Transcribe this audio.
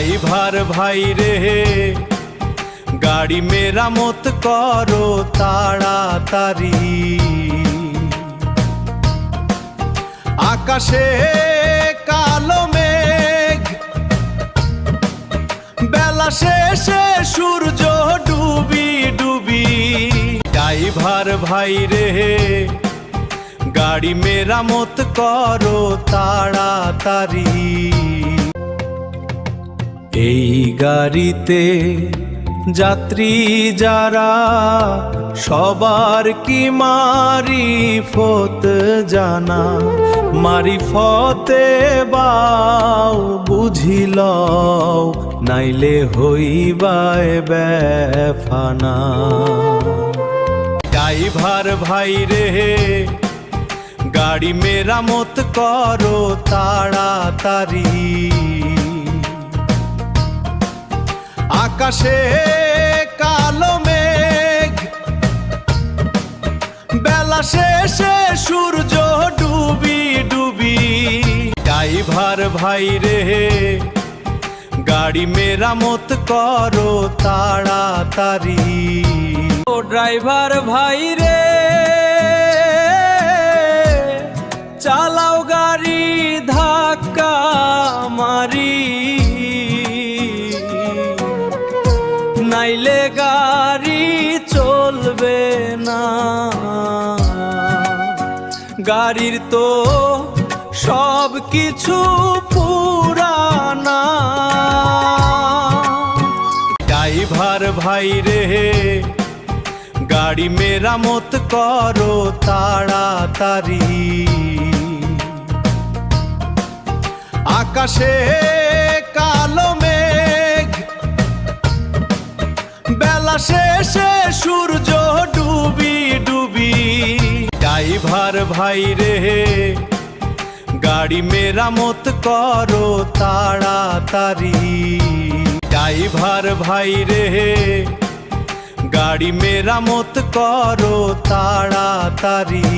Driver ভাই রে, গাড়ি মেরামত করো তাড়াতাড়ি। আকাশে কালো মেঘ, বেলা শেষে সূর্য ডুবি ডুবি। ড্রাইভার ভাই রে, গাড়ি মেরামত করো তাড়াতাড়ি। এই গাড়িতে যাত্রী যারা, সবার কি মারিফত জানা? মারিফতে বাও বুঝিলও, নাইলে হইবায় বেফানা। ড্রাইভার ভাই রে, গাড়ি মেরামত করো তাড়াতাড়ি। আকাশে কালো মেঘ, বেলা শেষে সূর্য ডুবি ডুবি। ড্রাইভার ভাই রে, গাড়ি মেরামত করো তাড়াতাড়ি। ও ড্রাইভার ভাই রে, চালাও গাড়ি ধাক্কা মারি, নাইলে গাড়ি চলবে না। গাড়ির তো সব কিছু পুরানা। ড্রাইভার ভাই রে, গাড়ি মেরামত করো তাড়াতাড়ি। আকাশে কালো মেঘ, বেলা শেষে সূর্য ডুবি ডুবি। ড্রাইভার ভাই রে, গাড়ি মেরামত করো তাড়াতাড়ি। ড্রাইভার ভাই রে, গাড়ি মেরামত করো তাড়াতাড়ি।